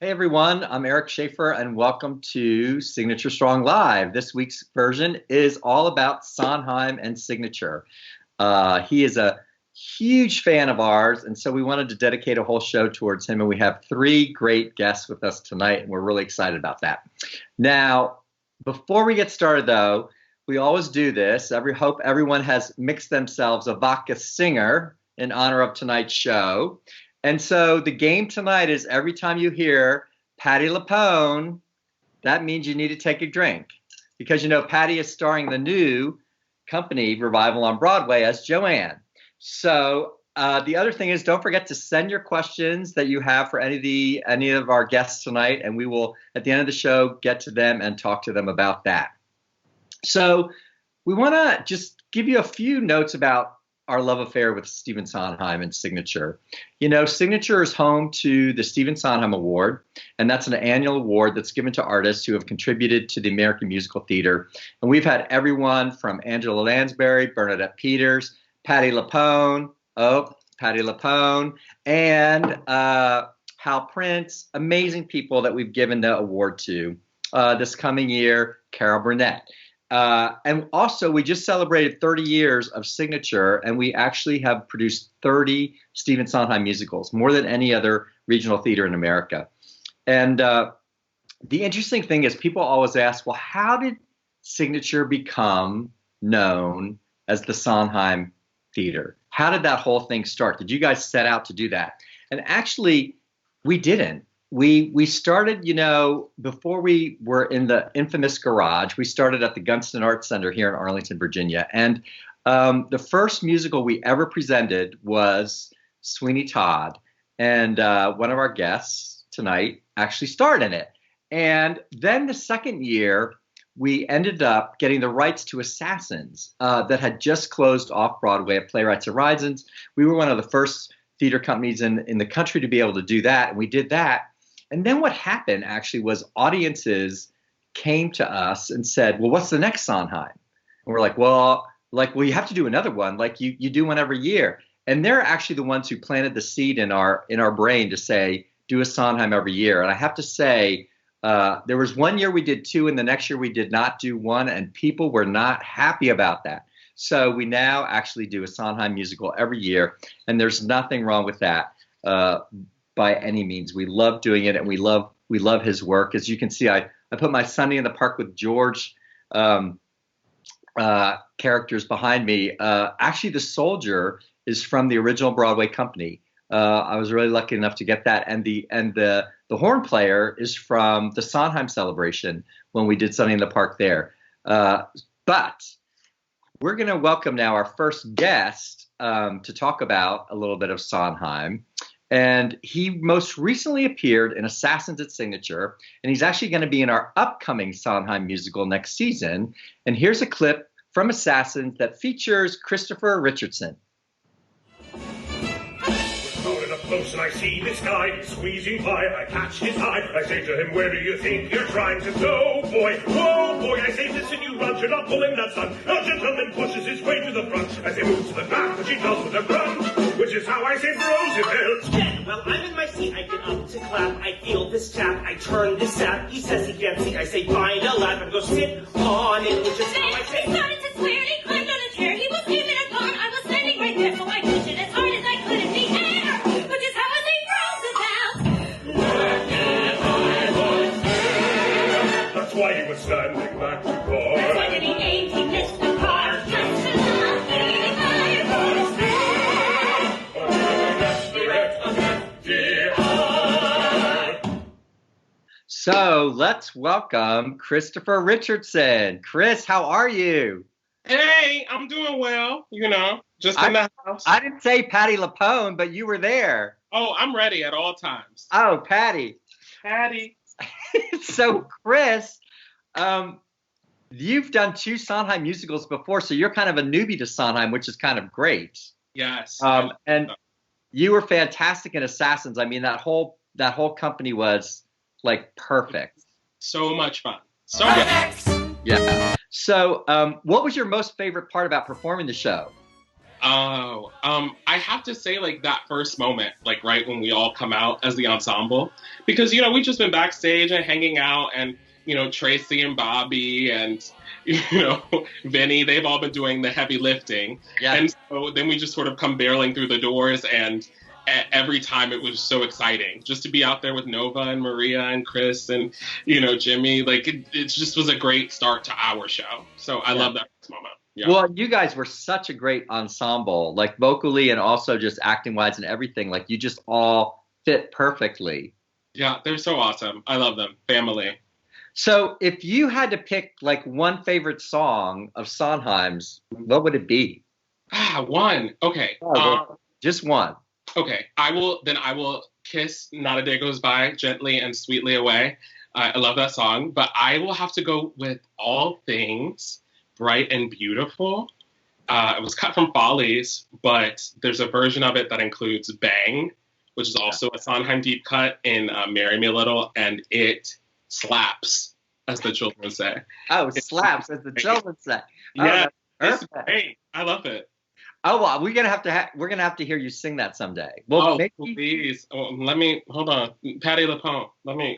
Hey everyone, I'm Eric Schaefer and welcome to Signature Strong Live. This week's version is all about Sondheim and Signature. He is a huge fan of ours, and so we wanted to dedicate a whole show towards him, and we have three great guests with us tonight, and we're really excited about that. Now, before we get started though, we always do this. Hope everyone has mixed themselves a vodka singer in honor of tonight's show. And so the game tonight is every time you hear Patti LuPone, that means you need to take a drink. Because, Patti is starring the new company revival on Broadway as Joanne. So the other thing is don't forget to send your questions that you have for any of our guests tonight. And we will, at the end of the show, get to them and talk to them about that. So we want to just give you a few notes about our love affair with Stephen Sondheim and Signature. Signature is home to the Stephen Sondheim Award, and that's an annual award that's given to artists who have contributed to the American musical theater. And we've had everyone from Angela Lansbury, Bernadette Peters, Patti LuPone, and Hal Prince, amazing people that we've given the award to. This coming year, Carol Burnett. And also, we just celebrated 30 years of Signature, and we actually have produced 30 Stephen Sondheim musicals, more than any other regional theater in America. And the interesting thing is people always ask, well, how did Signature become known as the Sondheim Theater? How did that whole thing start? Did you guys set out to do that? And actually, we didn't. We started, before we were in the infamous garage, we started at the Gunston Arts Center here in Arlington, Virginia. And the first musical we ever presented was Sweeney Todd. And one of our guests tonight actually starred in it. And then the second year, we ended up getting the rights to Assassins that had just closed off Broadway at Playwrights Horizons. We were one of the first theater companies in the country to be able to do that. And we did that. And then what happened actually was audiences came to us and said, well, what's the next Sondheim? And we're like, well, you have to do another one. Like you do one every year. And they're actually the ones who planted the seed in our brain to say, do a Sondheim every year. And I have to say, there was one year we did two, and the next year we did not do one, and people were not happy about that. So we now actually do a Sondheim musical every year, and there's nothing wrong with that. By any means. We love doing it, and we love his work. As you can see, I put my Sunday in the Park with George characters behind me. Actually, the soldier is from the original Broadway company. I was really lucky enough to get that, and the horn player is from the Sondheim celebration when we did Sunday in the Park there. But we're going to welcome now our first guest to talk about a little bit of Sondheim. And he most recently appeared in Assassins at Signature, and he's actually going to be in our upcoming Sondheim musical next season. And here's a clip from Assassins that features Christopher Richardson. We're up close and I see this guy squeezing by. I catch his eye. I say to him, where do you think you're trying to go, boy? Whoa, boy, I say, listen, you runt, you're not pulling that stunt. A gentleman pushes his way to the front as he moves to the back, which he does with a grunt, which is how I say Roosevelt. Then, well, I'm in my seat, I get up to clap, I feel this chap, I turn this sap, he says he can't see, I say, find a lap, and go sit on it, which is how I say. He started to swear, and he climbed on a chair, he was aiming a gun, I was standing right there, so I pushed it as hard as I could in the air, which is how I say Roosevelt. That's why he was standing back to bar. That's why when he aimed, he missed the car, just enough, So let's welcome Christopher Richardson. Chris, how are you? Hey, I'm doing well, just in the house. I didn't say Patti LuPone, but you were there. Oh, I'm ready at all times. Oh, Patti. So, Chris, you've done two Sondheim musicals before, so you're kind of a newbie to Sondheim, which is kind of great. Yes. And you were fantastic in Assassins. I mean, that whole company was like perfect. So much fun. So much. Yeah. So, what was your most favorite part about performing the show? Oh, I have to say, like, that first moment, like, right when we all come out as the ensemble, because, we've just been backstage and hanging out, and, Tracy and Bobby and, Vinny, they've all been doing the heavy lifting. Yeah. And so then we just sort of come barreling through the doors, and every time it was so exciting just to be out there with Nova and Maria and Chris and, Jimmy. Like, it just was a great start to our show. So I love that moment. Yeah. Well, you guys were such a great ensemble, like vocally and also just acting wise and everything. Like, you just all fit perfectly. Yeah, they're so awesome. I love them. Family. So if you had to pick like one favorite song of Sondheim's, what would it be? One. Okay. Just one. Okay. I will kiss Not a Day Goes By gently and sweetly away. I love that song, but I will have to go with All Things Bright and Beautiful. It was cut from Follies, but there's a version of it that includes Bang, which is also a Sondheim deep cut in Marry Me a Little, and it slaps, as the children say. Oh, slaps, as the children say. Yeah, it's great. I love it. Oh, well, we're gonna have to hear you sing that someday. Well, please. Let me hold on, Patti LuPone. Let me.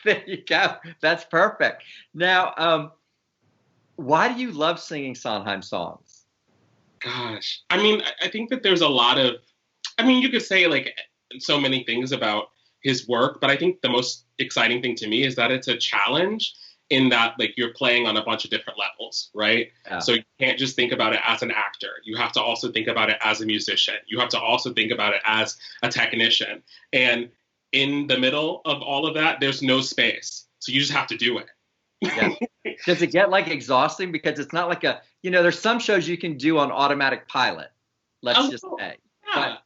There you go. That's perfect. Now, why do you love singing Sondheim songs? Gosh, I think that there's a lot of. You could say like so many things about his work, but I think the most exciting thing to me is that it's a challenge in that, like, you're playing on a bunch of different levels, right? Yeah. So you can't just think about it as an actor. You have to also think about it as a musician. You have to also think about it as a technician. And in the middle of all of that, there's no space. So you just have to do it. Yeah. Does it get like exhausting? Because it's not like there's some shows you can do on automatic pilot, let's just say. Yeah.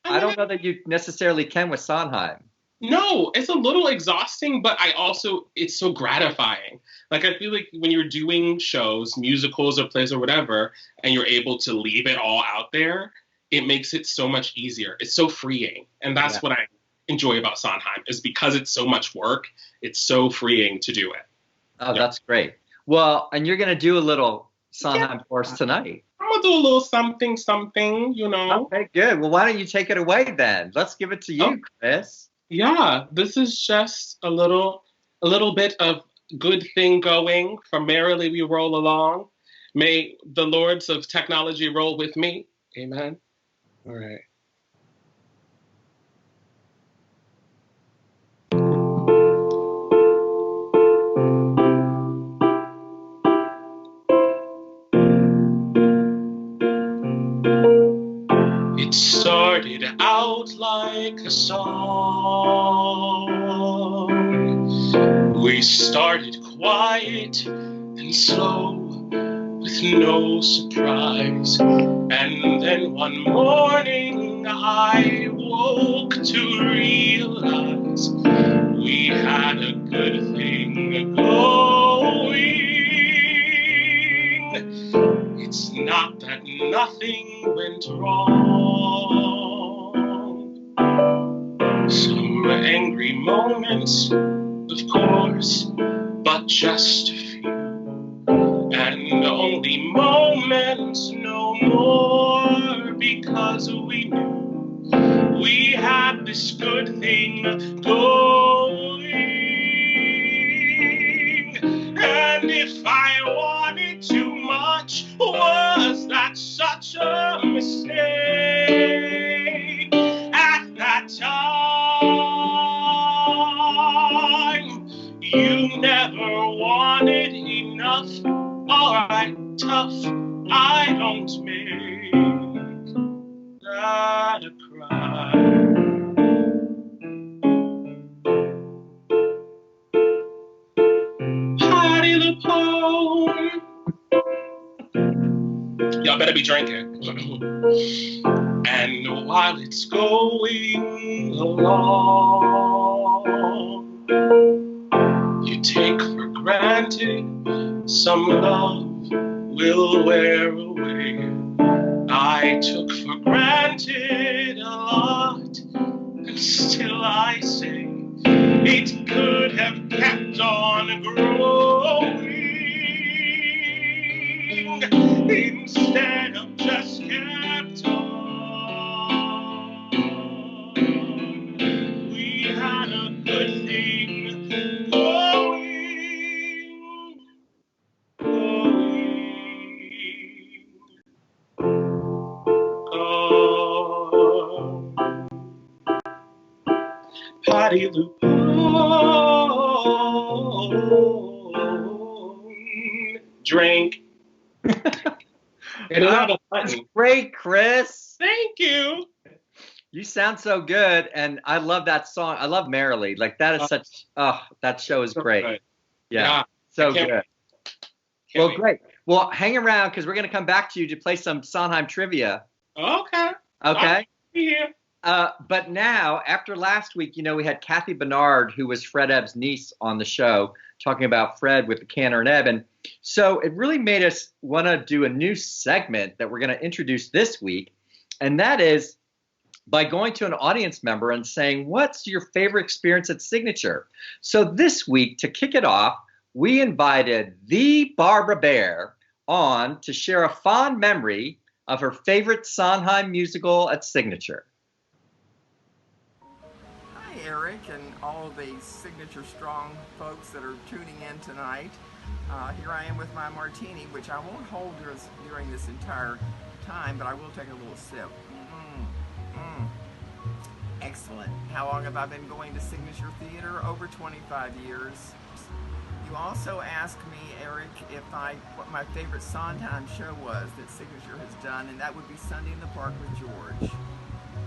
But I don't know that you necessarily can with Sondheim. No, it's a little exhausting, but it's so gratifying. Like, I feel like when you're doing shows, musicals or plays or whatever, and you're able to leave it all out there, it makes it so much easier. It's so freeing. And that's what I enjoy about Sondheim, is because it's so much work, it's so freeing to do it. Oh, that's great. Well, and you're going to do a little Sondheim for us tonight. I'm going to do a little something, Okay, good. Well, why don't you take it away then? Let's give it to you, Chris. Yeah, this is just a little bit of good thing going from Merrily We Roll Along. May the lords of technology roll with me. Amen. All right. It started out like a song. We started quiet and slow, with no surprise. And then one morning I woke to realize we had a good thing going. It's not that nothing went wrong. Some angry moments, of course, but just a few. And only moments, no more, because we knew we had this good thing going. And if I wanted too much, was that such a mistake? At that time, you never wanted enough. Alright, tough, I don't make that a crime. Patti LuPone. Y'all better be drinking. And while it's going along, you take for granted some love will wear away. I took for granted a lot, and still I say it could have kept on growing. Party Lupone. Drink. That's great, Chris. Thank you. You sound so good, and I love that song. I love Merrily. Like that is such. Oh, that show is great. Good. Yeah, so good. Well, great. Well, hang around because we're going to come back to you to play some Sondheim trivia. Okay. Okay. Yeah. But now, after last week, we had Kathy Bernard, who was Fred Ebb's niece, on the show, talking about Fred with the Cantor and Ebb. And so it really made us want to do a new segment that we're going to introduce this week. And that is by going to an audience member and saying, what's your favorite experience at Signature? So this week, to kick it off, we invited the Barbara Bear on to share a fond memory of her favorite Sondheim musical at Signature. Hi, Eric, and all of the Signature Strong folks that are tuning in tonight. Here I am with my martini, which I won't hold during this entire time, but I will take a little sip. Excellent. How long have I been going to Signature Theater? Over 25 years. You also asked me, Eric, what my favorite Sondheim show was that Signature has done, and that would be Sunday in the Park with George.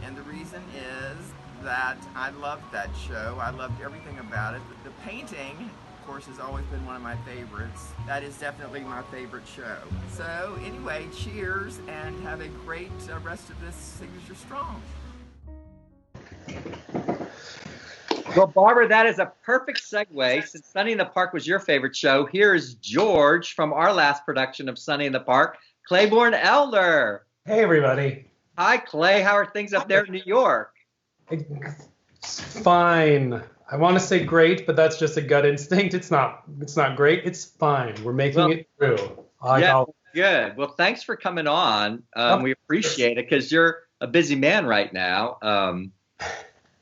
And the reason is that I loved that show. I loved everything about it. The painting, of course, has always been one of my favorites. That is definitely my favorite show. So anyway, cheers, and have a great rest of this Signature Strong. Well, Barbara, that is a perfect segue. Since Sunny in the Park was your favorite show, here's George from our last production of Sunny in the Park, Claiborne Elder. Hey, everybody. Hi, Clay. How are things up there in New York? It's fine. I want to say great, but that's just a gut instinct. It's not great. It's fine. We're making it through. Good. Well, thanks for coming on. We appreciate it because you're a busy man right now.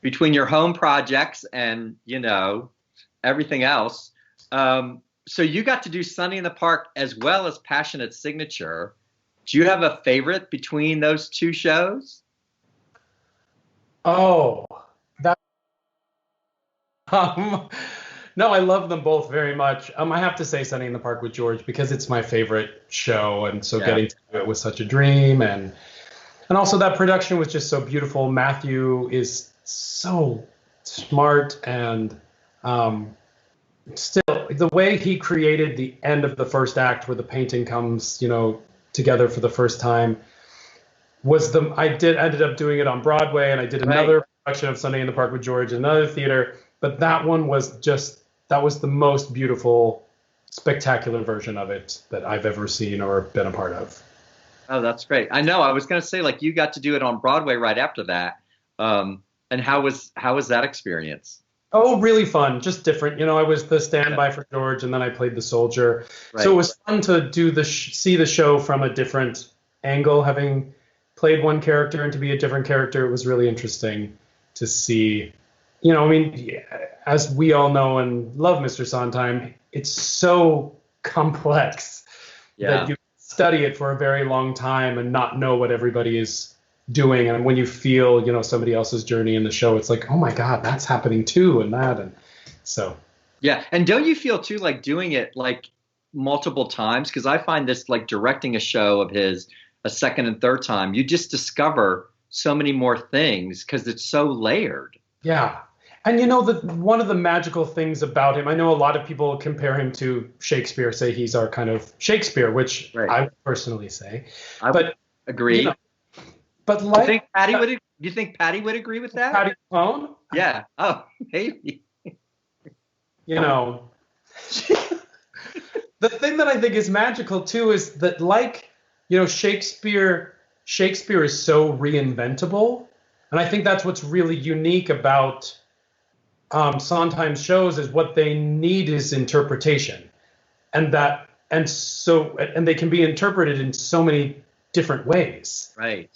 Between your home projects and, everything else. So you got to do Sunny in the Park as well as Passionate Signature. Do you have a favorite between those two shows? Oh, that. No, I love them both very much. I have to say Sunny in the Park with George because it's my favorite show, and so getting to do it was such a dream, and also that production was just so beautiful. Matthew is so smart, and still the way he created the end of the first act where the painting comes, together for the first time ended up doing it on Broadway, and I did another production of Sunday in the Park with George in another theater, but that one was the most beautiful, spectacular version of it that I've ever seen or been a part of. Oh, that's great. I know. I was going to say, you got to do it on Broadway right after that. And how was that experience? Oh, really fun. Just different. I was the standby for George, and then I played the soldier. Right. So it was fun to do see the show from a different angle, having played one character and to be a different character. It was really interesting to see. As we all know and love Mr. Sondheim, it's so complex that you study it for a very long time and not know what everybody is doing, and when you feel somebody else's journey in the show, it's like, oh my god, that's happening too, and so and don't you feel too like doing it multiple times? Because I find this directing a show of his a second and third time, you just discover so many more things because it's so layered. And one of the magical things about him, I know a lot of people compare him to Shakespeare, say he's our kind of Shakespeare, which I would personally say. I would agree. But you think Patty would agree with that? Patty Capone? Yeah. Oh, maybe. The thing that I think is magical too is that Shakespeare is so reinventable, and I think that's what's really unique about Sondheim's shows is what they need is interpretation, and they can be interpreted in so many different ways. Right.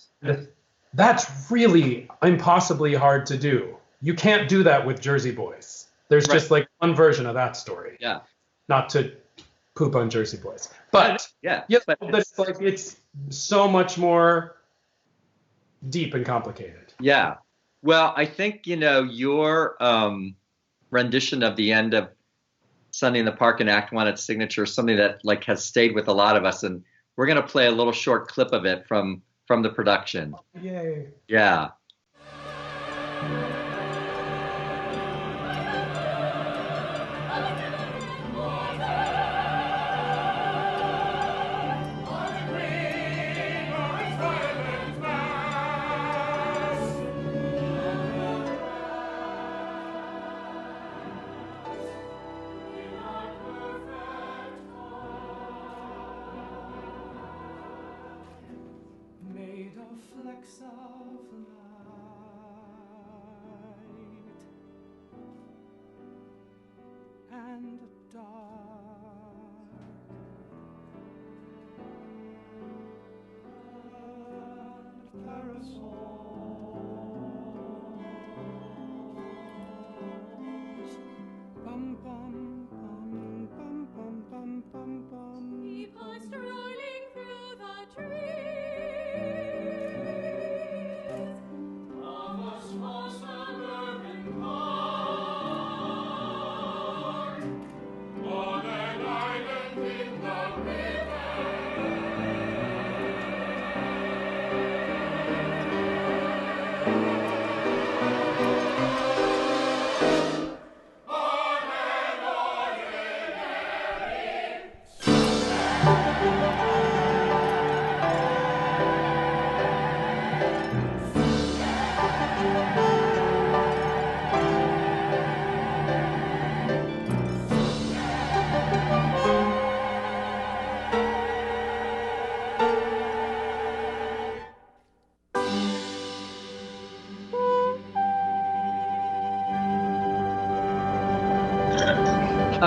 That's really impossibly hard to do. You can't do that with Jersey Boys. There's just one version of that story. Yeah. Not to poop on Jersey Boys, but it's so much more deep and complicated. Yeah. Well, I think, your rendition of the end of Sunday in the Park in Act One at Signature is something that like has stayed with a lot of us, and we're gonna play a little short clip of it from the production. Yay! Yeah. Made of flecks of light and dark, and parasols. Bum bum bum bum bum bum bum bum. People strolling through the trees. Of a small suburban park, on an island in the river. On an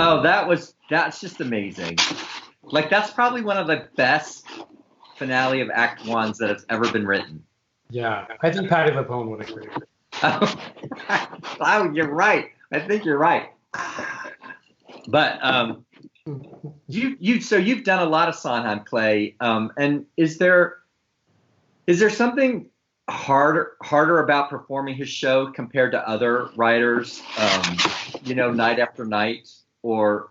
Oh, that's just amazing. Like that's probably one of the best finale of Act Ones that has ever been written. Yeah, I think Patti LuPone would agree. Oh, you're right. I think you're right. But so you've done a lot of Sondheim, Clay. And is there something harder about performing his show compared to other writers? Night after night, or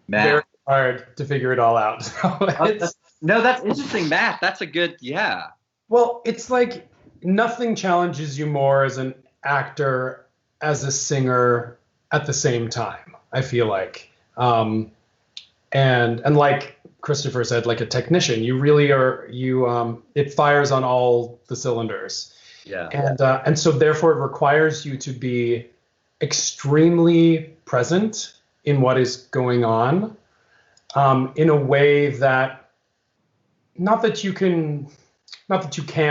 Matt? Very hard to figure it all out. No, that's interesting, Matt. That's a good, yeah. Well, it's like nothing challenges you more as an actor, as a singer at the same time, I feel like. And like Christopher said, like a technician, you really are, it fires on all the cylinders. Yeah. And so therefore it requires you to be extremely present in what is going on, in a way that not that you can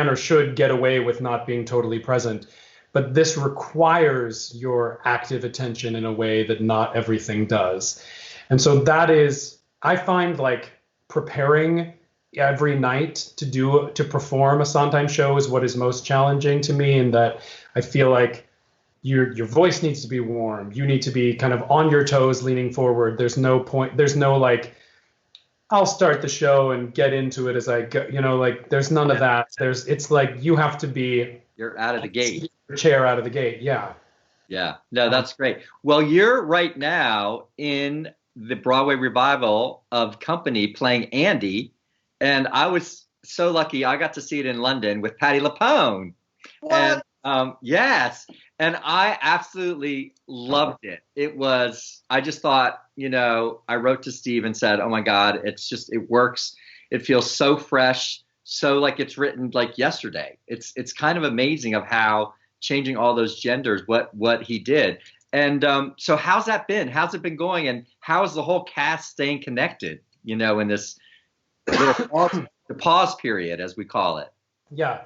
or should get away with not being totally present, but this requires your active attention in a way that not everything does. And so that is, I find like preparing every night to perform a Sondheim show is what is most challenging to me, in that I feel like your voice needs to be warm. You need to be kind of on your toes, leaning forward. There's no like, I'll start the show and get into it as I go. Like there's none of that. It's like you have to be. You're out of the gate. Your chair out of the gate. Yeah. Yeah. No, that's great. Well, you're right now in the Broadway revival of Company playing Andy, and I was so lucky I got to see it in London with Patti LuPone. What? And yes. And I absolutely loved it. I just thought, I wrote to Steve and said, oh my God, it works. It feels so fresh. So like it's written like yesterday. It's kind of amazing of how changing all those genders, what he did. And so how's that been? How's it been going? And how is the whole cast staying connected, in this little pause period, as we call it? Yeah.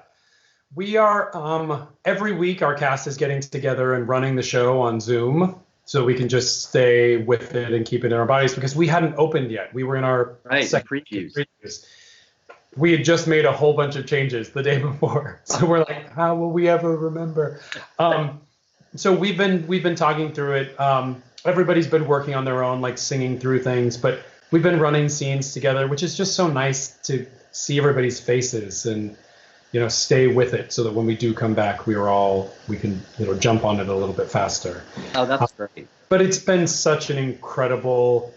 We are, every week our cast is getting together and running the show on Zoom so we can just stay with it and keep it in our bodies, because we hadn't opened yet. We were in our second previews. We had just made a whole bunch of changes the day before. So we're like, how will we ever remember? So we've been talking through it. Everybody's been working on their own, like singing through things, but we've been running scenes together, which is just so nice to see everybody's faces. And stay with it so that when we do come back, we can, jump on it a little bit faster. Oh, that's great. But it's been such an incredible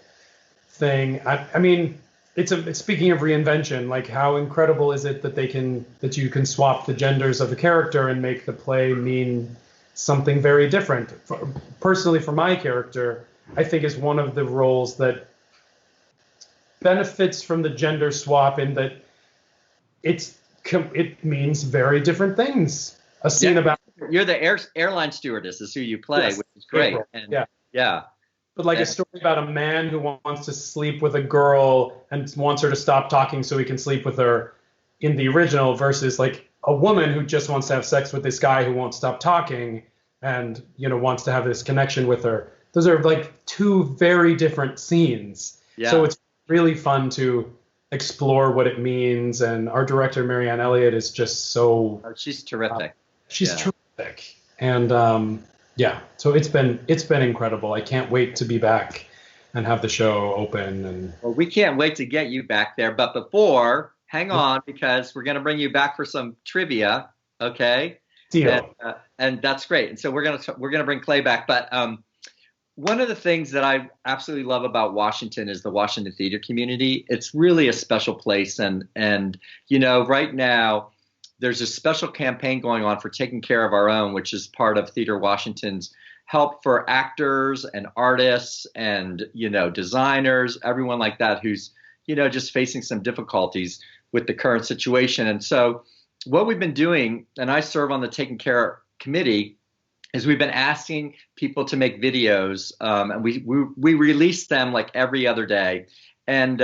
thing. I mean, it's speaking of reinvention, like how incredible is it that you can swap the genders of the character and make the play mean something very different. Personally, for my character, I think is one of the roles that benefits from the gender swap in that it means very different things. A scene about you're the airline stewardess is who you play, yes, which is great. April. And, yeah. But like a story about a man who wants to sleep with a girl and wants her to stop talking so he can sleep with her in the original versus like a woman who just wants to have sex with this guy who won't stop talking and, wants to have this connection with her. Those are like two very different scenes. Yeah. So it's really fun to explore what it means. And our director, Marianne Elliott, is just so... she's terrific. She's terrific. And so it's been incredible. I can't wait to be back and have the show open. And well, we can't wait to get you back there. But before, hang on, because we're going to bring you back for some trivia. Okay. Deal. And that's great. And so we're gonna bring Clay back. But one of the things that I absolutely love about Washington is the Washington theater community. It's really a special place. And right now, there's a special campaign going on for taking care of our own, which is part of Theater Washington's help for actors and artists and, designers, everyone like that who's, just facing some difficulties with the current situation. And so what we've been doing, and I serve on the Taking Care Committee, is we've been asking people to make videos, and we release them like every other day. And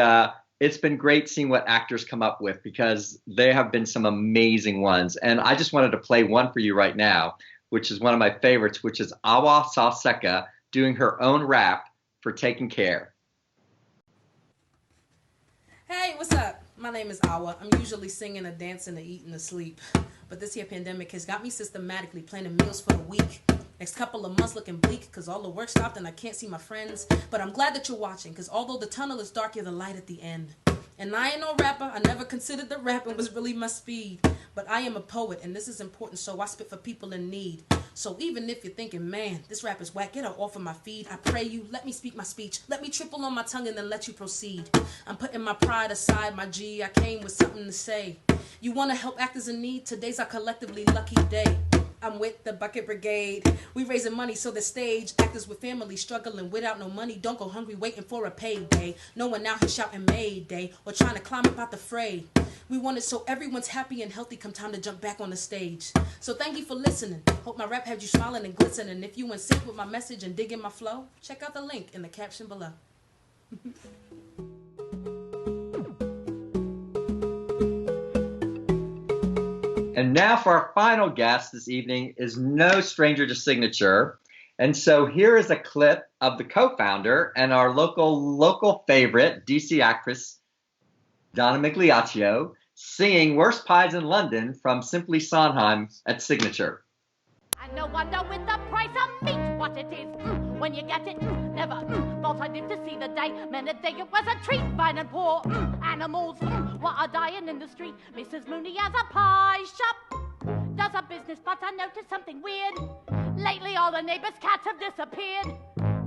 it's been great seeing what actors come up with because there have been some amazing ones. And I just wanted to play one for you right now, which is one of my favorites, which is Awa Saseka doing her own rap for Taking Care. Hey, what's up? My name is Awa. I'm usually singing or dancing or eating or sleep. But this here pandemic has got me systematically planning meals for the week. Next couple of months looking bleak because all the work stopped and I can't see my friends. But I'm glad that you're watching because although the tunnel is dark, you're the light at the end. And I ain't no rapper. I never considered that rapping was really my speed. But I am a poet and this is important, so I spit for people in need. So even if you're thinking, man, this rap is whack, get her off of my feed. I pray you let me speak my speech. Let me triple on my tongue and then let you proceed. I'm putting my pride aside, my G. I came with something to say. You want to help actors in need? Today's our collectively lucky day. I'm with the Bucket Brigade. We raising money so the stage actors with families struggling without no money don't go hungry waiting for a payday. No one out here shouting Mayday or trying to climb up out the fray. We want it so everyone's happy and healthy come time to jump back on the stage. So thank you for listening. Hope my rap had you smiling and glistening. If you in sync with my message and digging my flow, check out the link in the caption below. And now for our final guest this evening is no stranger to Signature. And so here is a clip of the co-founder and our local favorite, DC actress, Donna Migliaccio, singing Worst Pies in London from Simply Sondheim at Signature. And no wonder with the price of meat what it is. When you get it, never thought I'd live to see the day. Men a day it was a treat, fine and poor animals what are dying in the street. Mrs. Mooney has a pie shop, does a business, but I noticed something weird. Lately all the neighbors' cats have disappeared.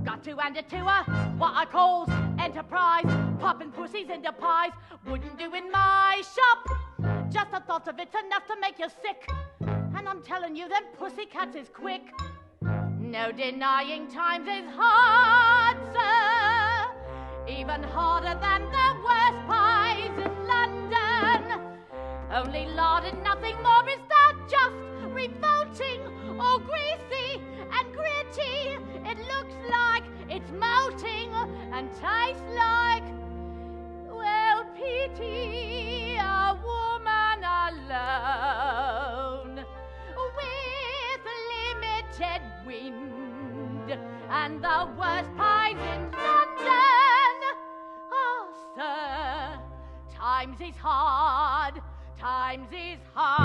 Got to hand it to her, what I calls enterprise. Popping pussies into pies, wouldn't do in my shop. Just the thought of it's enough to make you sick. And I'm telling you, them pussycats is quick. No denying times is hard, sir. Even harder than the worst pies in London. Only lard and nothing more is that just revolting or greasy and gritty. It looks like it's molting and tastes like, well, pity a woman alone with limited wind and the worst pies in London. Oh, sir, times is hard. Times is hard.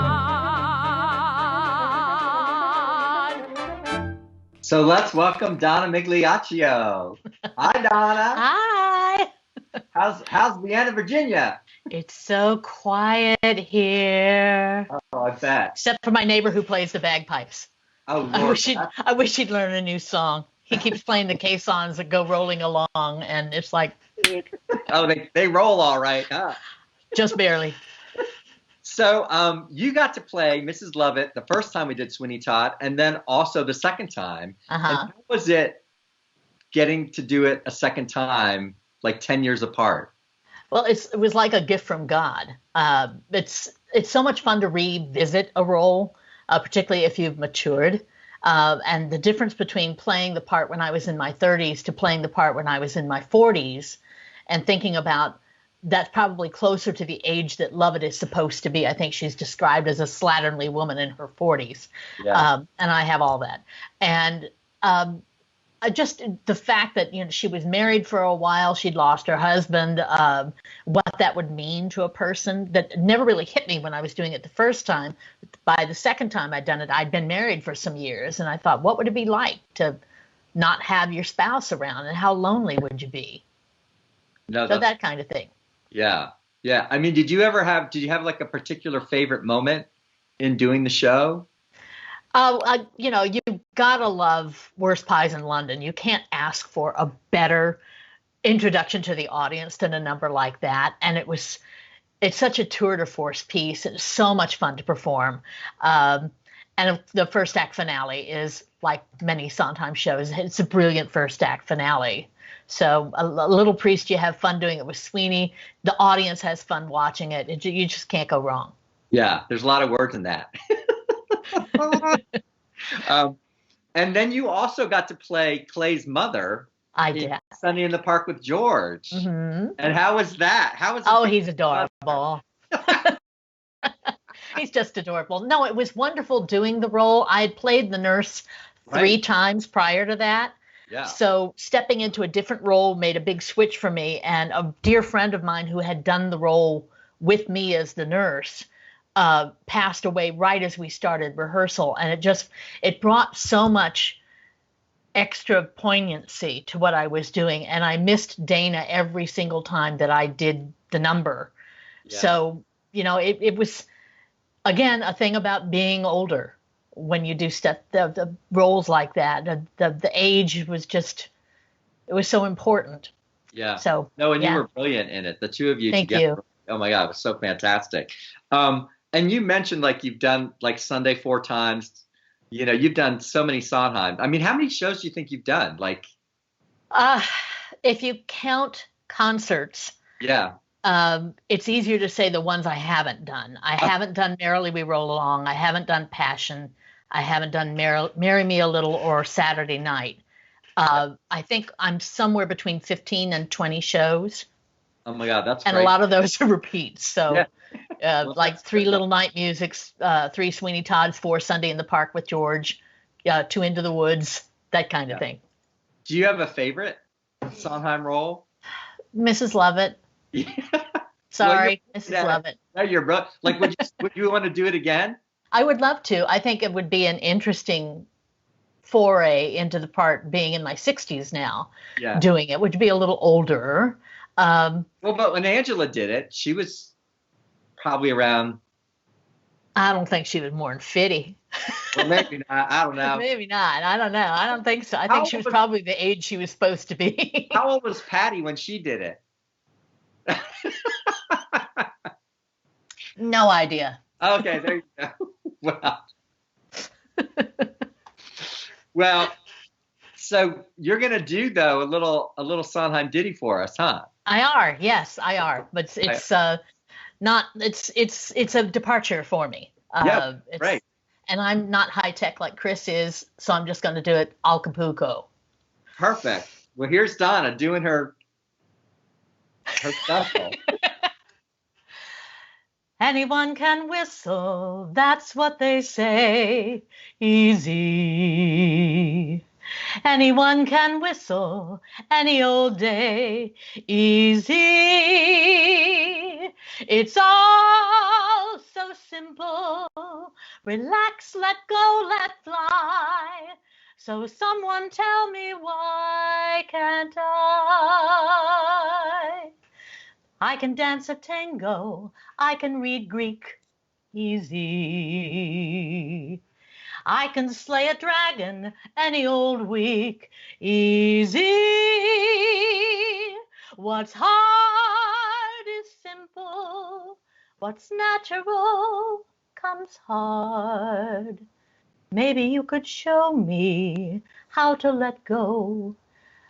So let's welcome Donna Migliaccio. Hi, Donna. Hi. How's Vienna, Virginia? It's so quiet here. Oh, Oh, I bet. Except for my neighbor who plays the bagpipes. Oh, Lord. I wish he'd learn a new song. He keeps playing the caissons that go rolling along, and it's like, Oh, they roll all right, huh? just barely. So you got to play Mrs. Lovett the first time we did Sweeney Todd, and then also the second time. And how was it getting to do it a second time, like 10 years apart? Well, it was like a gift from God. It's so much fun to revisit a role, particularly if you've matured. And the difference between playing the part when I was in my 30s to playing the part when I was in my 40s, and thinking about that's probably closer to the age that Lovett is supposed to be. I think she's described as a slatternly woman in her 40s. Yeah. And I have all that. And just the fact that, she was married for a while, she'd lost her husband, what that would mean to a person, that never really hit me when I was doing it the first time. By the second time I'd done it, I'd been married for some years, and I thought, what would it be like to not have your spouse around, and how lonely would you be? No, so that kind of thing. Yeah. Yeah. I mean, did you have like a particular favorite moment in doing the show? You gotta love Worst Pies in London. You can't ask for a better introduction to the audience than a number like that. And it's such a tour de force piece. It's so much fun to perform. And the first act finale is like many Sondheim shows. It's a brilliant first act finale. So a Little Priest, you have fun doing it with Sweeney. The audience has fun watching it. You just can't go wrong. Yeah, there's a lot of words in that. And then you also got to play Clay's mother. I did. Sunday in the Park with George. Mm-hmm. And how was that? He's adorable. He's just adorable. No, it was wonderful doing the role. I had played the nurse 3 times prior to that. Yeah. So stepping into a different role made a big switch for me. And a dear friend of mine who had done the role with me as the nurse passed away right as we started rehearsal. And it brought so much extra poignancy to what I was doing. And I missed Dana every single time that I did the number. Yeah. So, it was, again, a thing about being older. When you do stuff, the roles like that, the age was just, it was so important. Yeah. So you were brilliant in it. The two of you Thank together. You. Oh my God, it was so fantastic. And you mentioned like you've done like Sunday 4 times. You've done so many Sondheim. I mean, how many shows do you think you've done? Like, if you count concerts. Yeah. It's easier to say the ones I haven't done. I haven't done Merrily We Roll Along. I haven't done Passion. I haven't done Marry Me a Little or Saturday Night. I think I'm somewhere between 15 and 20 shows. Oh my God, that's and great. A lot of those are repeats. So Well, like 3 Little Night Musics, 3 Sweeney Todds, 4 Sunday in the Park with George, 2 Into the Woods, that kind of thing. Do you have a favorite Sondheim role? Mrs. Lovett. Sorry, Mrs. Lovett. No, you're bro. Like, would you want to do it again? I would love to. I think it would be an interesting foray into the part being in my 60s now. Yeah. Doing it, would be a little older. Well, but when Angela did it, she was probably around. I don't think she was more than 50. Well, maybe not. I don't know. Maybe not. I don't know. I don't think so. I think she was probably the age she was supposed to be. How old was Patty when she did it? No idea. Okay, there you go. Well, so you're gonna do though a little Sondheim ditty for us, huh? I are, yes, I are, but it's not. It's a departure for me. Yeah, right. And I'm not high tech like Chris is, so I'm just going to do it Acapulco. Perfect. Well, here's Donna doing her stuff. Anyone can whistle, that's what they say. Easy. Anyone can whistle any old day. Easy. It's all so simple. Relax, let go, let fly. So someone tell me, why can't I? I can dance a tango, I can read Greek, easy. I can slay a dragon any old week. Easy. What's hard is simple. What's natural comes hard. Maybe you could show me how to let go,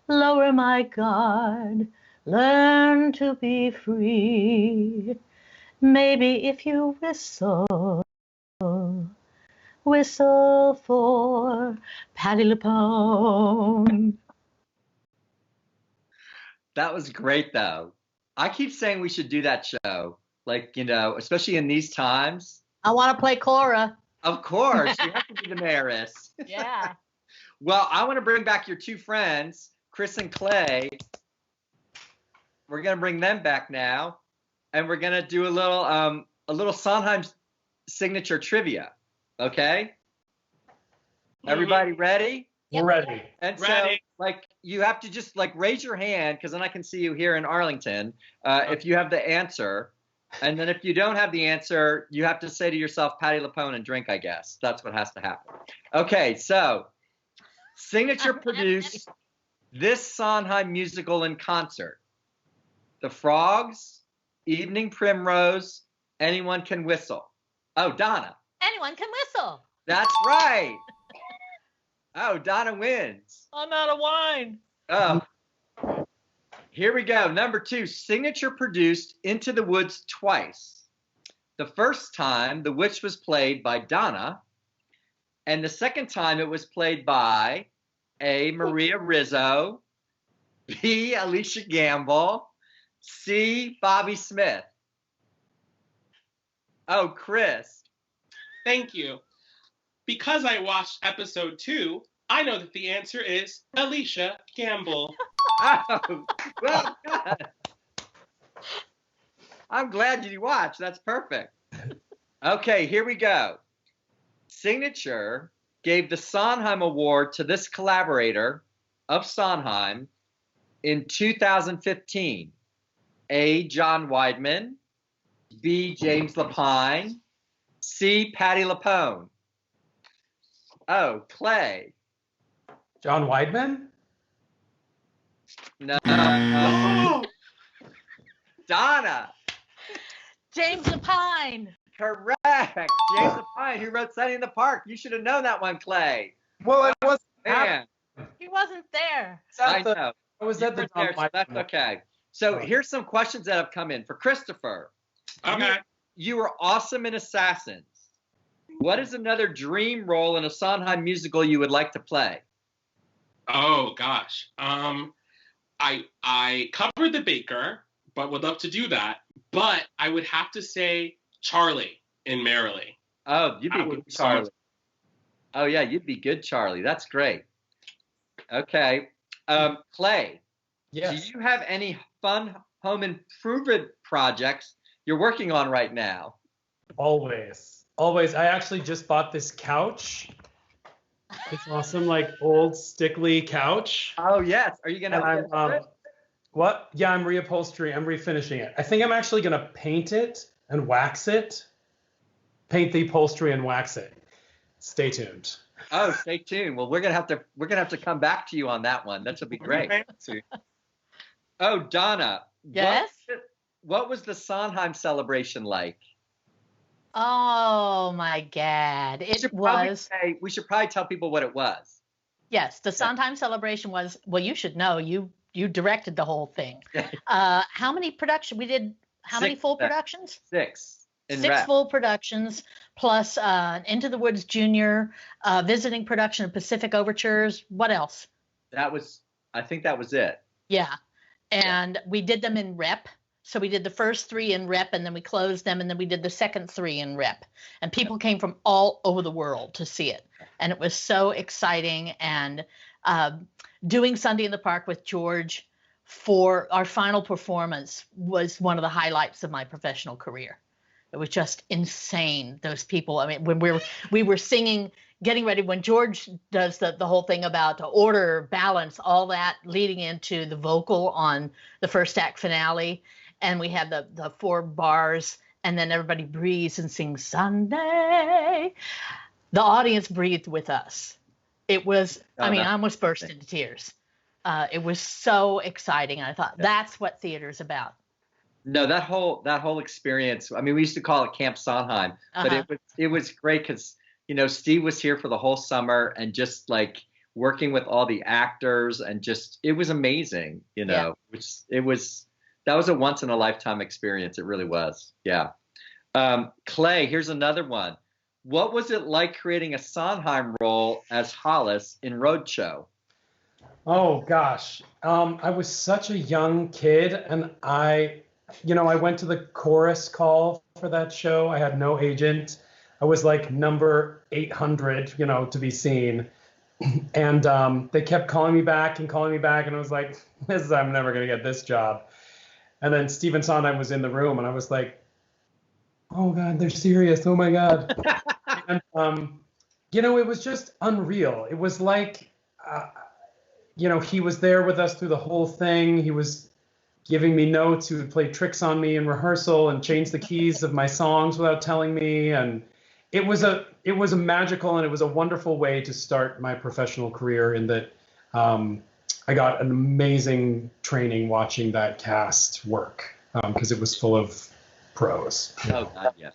lower my guard, learn to be free. Maybe if you whistle for Patti LuPone. That was great, though. I keep saying we should do that show, like, especially in these times. I want to play Cora. Of course, you have to be the mayoress. Yeah. Well, I want to bring back your two friends, Chris and Clay. We're gonna bring them back now, and we're gonna do a little Sondheim signature trivia. Okay? Everybody ready? We're ready. And Ready. so, you have to just raise your hand, because then I can see you here in Arlington. If you have the answer. And then if you don't have the answer, you have to say to yourself, Patti LuPone, and drink, I guess. That's what has to happen. Okay, so signature produced this Sondheim musical in concert. The Frogs, Evening Primrose, Anyone Can Whistle. Oh, Donna. Anyone can whistle. That's right. Oh, Donna wins. I'm out of wine. Oh. Here we go. Number 2, signature produced Into the Woods twice. The first time, The Witch was played by Donna, and the second time it was played by A. Maria Rizzo, B. Alicia Gamble, C. Bobby Smith. Oh, Chris. Thank you. Because I watched episode 2, I know that the answer is Alicia Gamble. Oh, well done. I'm glad you watched. That's perfect. Okay, here we go. Signature gave the Sondheim Award to this collaborator of Sondheim in 2015. A. John Weidman, B. James Lapine, C. Patti LuPone. Oh, Clay. John Weidman? No. Donna. James Lapine. Correct. James Lapine, who wrote Sunny in the Park. You should have known that one, Clay. Well, I wasn't. Man. He wasn't there. I know. I was at the You weren't there, so that's okay. So here's some questions that have come in. For Christopher. Okay. You were awesome in Assassins. What is another dream role in a Sondheim musical you would like to play? Oh, gosh. I covered The Baker, but would love to do that. But I would have to say Charlie in Merrily. Oh, you'd be good, Charlie. Oh, yeah, you'd be good, Charlie. That's great. Okay. Clay. Yes. Do you have any fun home improvement projects you're working on right now? Always. I actually just bought this couch. It's awesome, old stickly couch. Oh, yes. Are you going to what? Yeah, I'm reupholstering. I'm refinishing it. I think I'm actually going to paint it and wax it. Paint the upholstery and wax it. Stay tuned. Oh, stay tuned. Well, we're gonna have to come back to you on that one. That should be great. Oh, Donna. Yes? What was the Sondheim celebration like? Oh my God! We should probably tell people what it was. Yes, the Sondheim celebration was. Well, you should know. You directed the whole thing. How many productions we did? How many full productions? 6. Six full productions plus Into the Woods Junior, visiting production of Pacific Overtures. What else? I think that was it. Yeah, and we did them in rep. So we did the first 3 in rep, and then we closed them, and then we did the second 3 in rep. And people came from all over the world to see it. And it was so exciting. And doing Sunday in the Park with George for our final performance was one of the highlights of my professional career. It was just insane, those people. I mean, when we were singing, getting ready, when George does the whole thing about order, balance, all that leading into the vocal on the first act finale, and we had the 4 bars, and then everybody breathes and sings Sunday. The audience breathed with us. It was, I almost burst into tears. It was so exciting. I thought that's what theater's about. No, that whole experience. I mean, we used to call it Camp Sondheim, but it was great because Steve was here for the whole summer and just like working with all the actors and just it was amazing. That was a once in a lifetime experience. It really was. Yeah. Clay, here's another one. What was it like creating a Sondheim role as Hollis in Roadshow? Oh gosh, I was such a young kid, and I went to the chorus call for that show. I had no agent. I was like number 800, to be seen. And they kept calling me back, and I was like, I'm never going to get this job. And then Stephen Sondheim was in the room, and I was like, oh God, they're serious. Oh my God. And, it was just unreal. It was like, he was there with us through the whole thing. He was giving me notes. He would play tricks on me in rehearsal and change the keys of my songs without telling me. And it was a magical and it was a wonderful way to start my professional career in that I got an amazing training watching that cast work because it was full of pros. Oh God, yeah.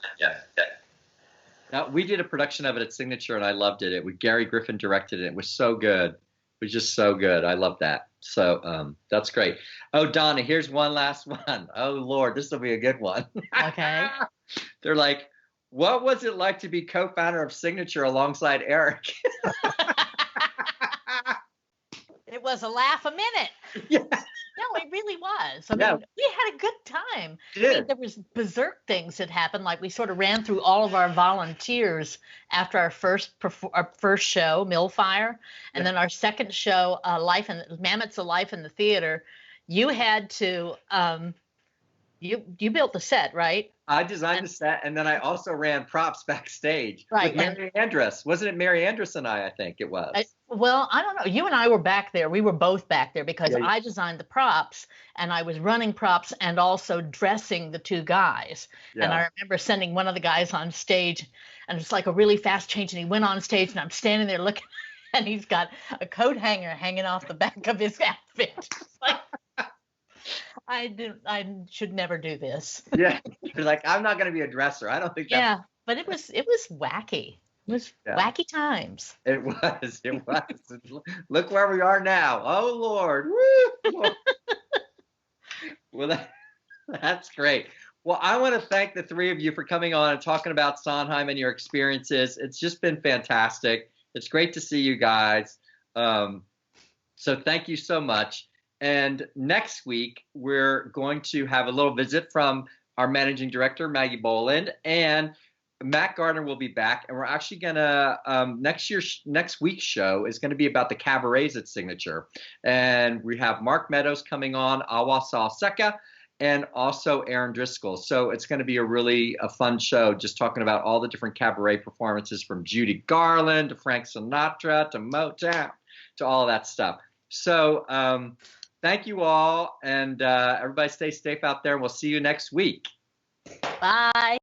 Now, we did a production of it at Signature, and I loved it. Gary Griffin directed it. It was so good. It was just so good. I love that. So that's great. Oh, Donna, here's one last one. Oh, Lord, this will be a good one. Okay. They're like, what was it like to be co-founder of Signature alongside Eric? It was a laugh a minute. Yeah. No, it really was. I mean, we had a good time. There was berserk things that happened. Like we sort of ran through all of our volunteers after our first show, Millfire, and then our second show, Mammoths of Life in the Theater. You had to you built the set, right? I designed the set, and then I also ran props backstage. Right. With Mary Andress. Wasn't it Mary Andress and I think it was. Well, I don't know. You and I were back there. We were both back there because I designed the props, and I was running props and also dressing the two guys. Yeah. And I remember sending one of the guys on stage, and it's like a really fast change, and he went on stage, and I'm standing there looking, and he's got a coat hanger hanging off the back of his outfit. It's like, I should never do this. Yeah, you're like, I'm not going to be a dresser. I don't think that. Yeah, but it was wacky. It was wacky times. It was. Look where we are now. Oh, Lord. Woo! Well, that's great. Well, I want to thank the three of you for coming on and talking about Sondheim and your experiences. It's just been fantastic. It's great to see you guys. So thank you so much. And next week, we're going to have a little visit from our managing director, Maggie Boland, and Matt Gardner will be back. And we're actually going to, next week's show is going to be about the cabarets at Signature. And we have Mark Meadows coming on, Awa Salseca, and also Aaron Driscoll. So it's going to be a fun show, just talking about all the different cabaret performances from Judy Garland to Frank Sinatra to Motown to all of that stuff. So, thank you all, and everybody stay safe out there, and we'll see you next week. Bye.